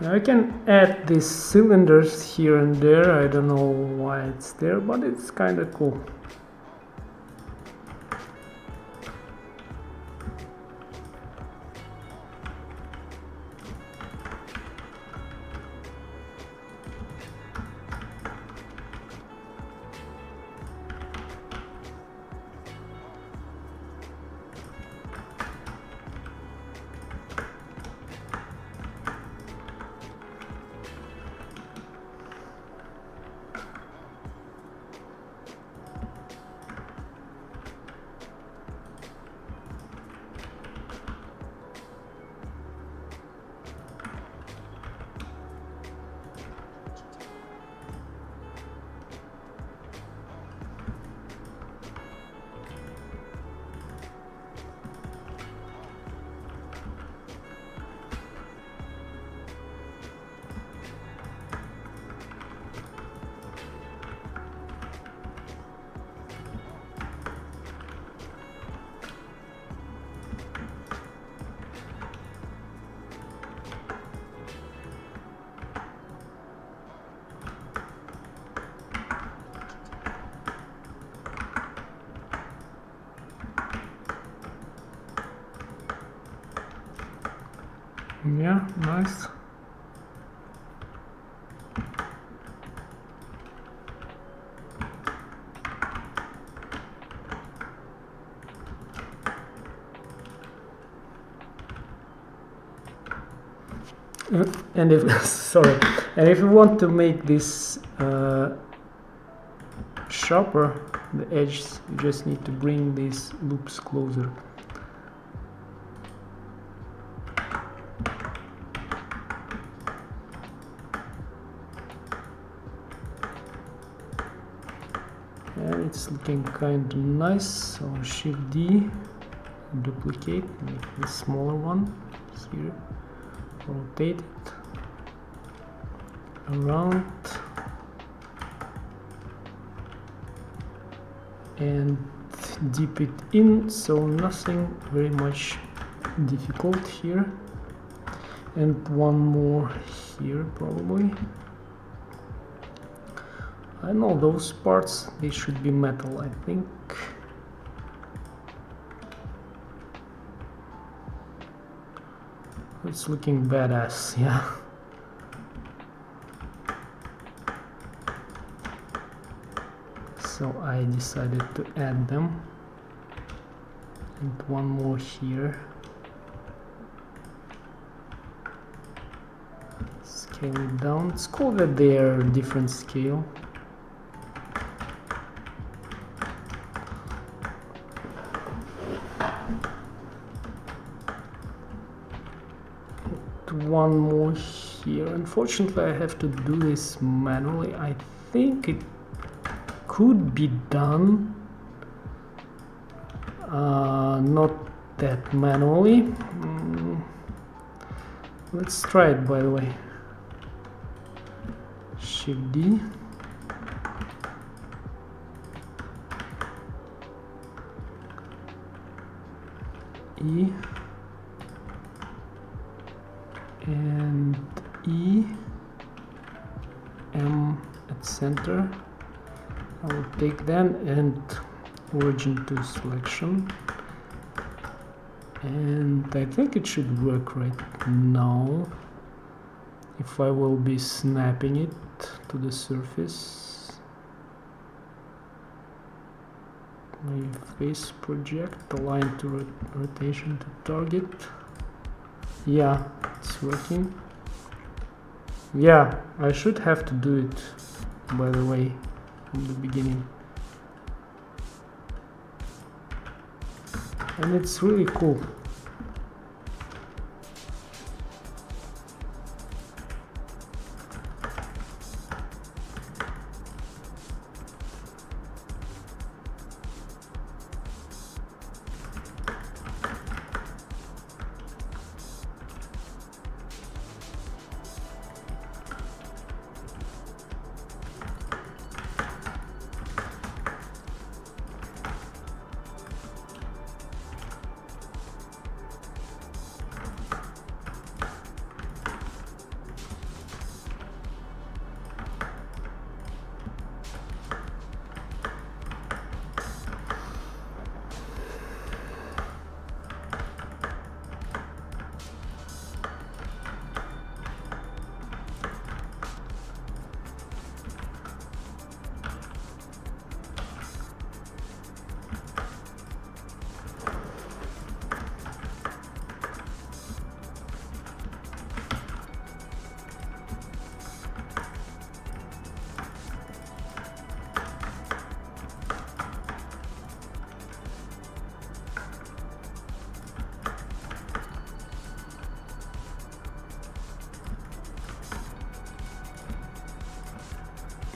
Now I can add these cylinders here and there. I don't know why it's there, but it's kind of cool. Yeah, nice. And if sorry, and if you want to make this sharper, the edges, you just need to bring these loops closer. And it's looking kind of nice. So Shift D, duplicate, make the smaller one here, rotate it around, and dip it in, so nothing very much difficult here, and one more here probably. I know those parts, they should be metal, I think. It's looking badass, yeah. So I decided to add them, and one more here. Scale it down. It's cool that they are different scale. One more here. Unfortunately, I have to do this manually. I think it could be done not that manually. Let's try it, by the way. Shift D. E. And E, M at center. I will take them and origin to selection, and I think it should work right now if I will be snapping it to the surface. My face project, align to rotation to target. Yeah, it's working. Yeah, I should have to do it, by the way, from the beginning. And it's really cool.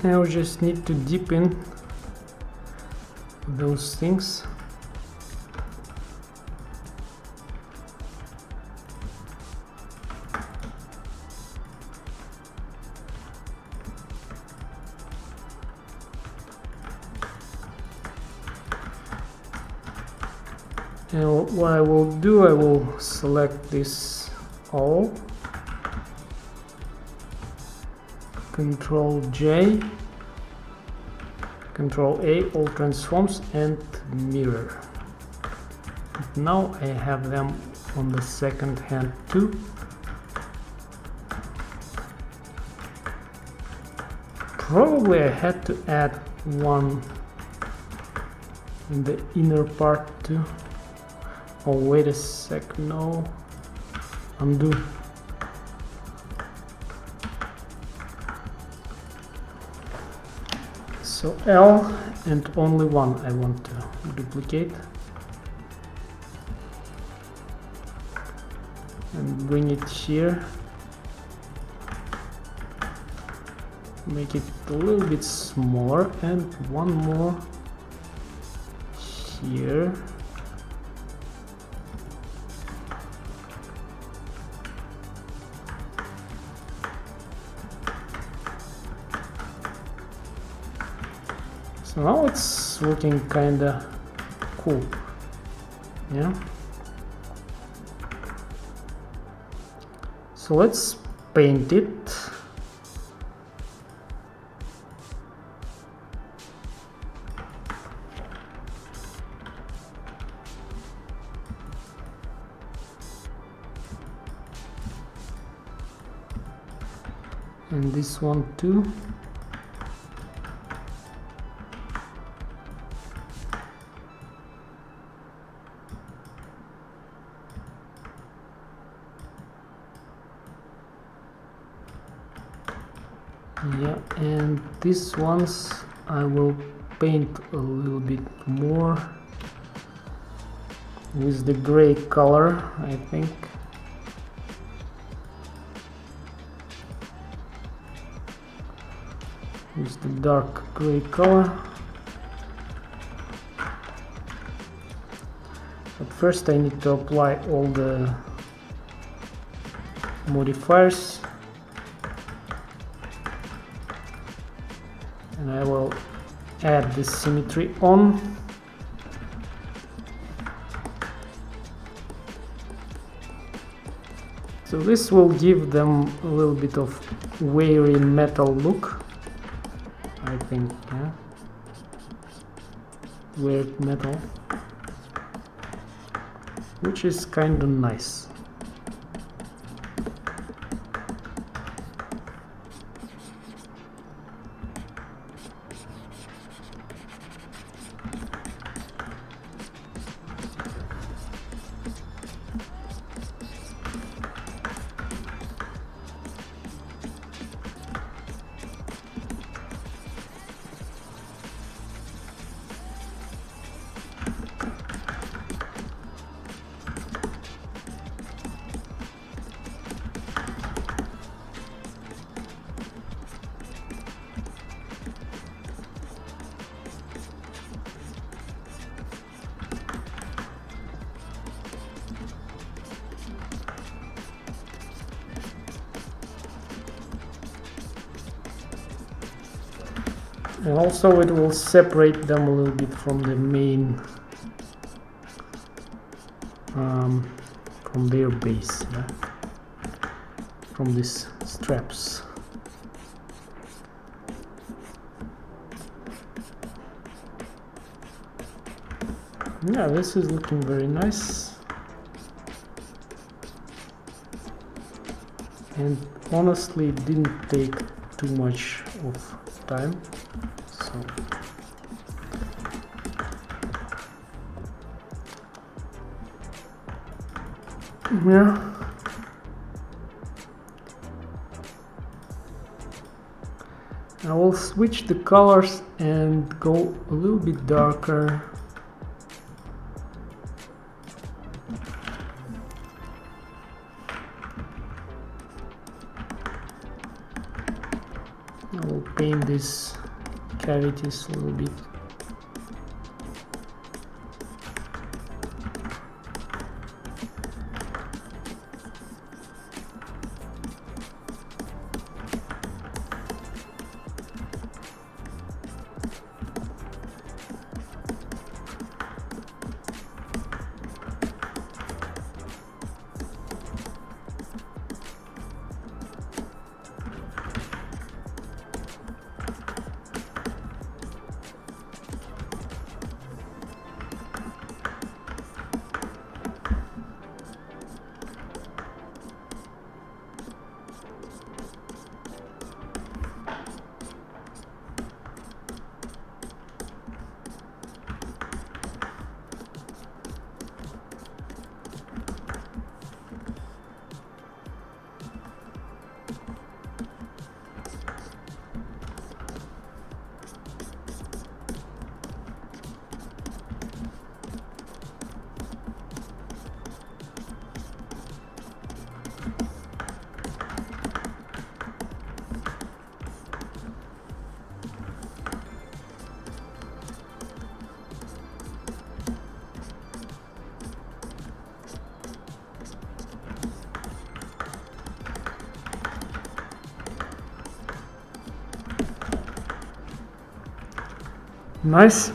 Now we just need to dip in those things. And what I will do, I will select this all, Control J, Control A, all transforms, and mirror. Now I have them on the second hand too. Probably I had to add one in the inner part too. Oh, wait a sec, no, undo. So L and only one I want to duplicate and bring it here. Make it a little bit smaller and one more here. So now it's looking kinda cool, yeah. So let's paint it. And this one too. Yeah, and these ones I will paint a little bit more with the gray color, I think. With the dark gray color. But first I need to apply all the modifiers. And I will add the symmetry on. So this will give them a little bit of wiry metal look, I think, yeah. Weird metal, which is kind of nice. And also it will separate them a little bit from the main, from their base, yeah? From these straps. Yeah, this is looking very nice. And honestly, it didn't take too much of time. So yeah, I will switch the colors and go a little bit darker. I will paint these cavities a little bit. Nice.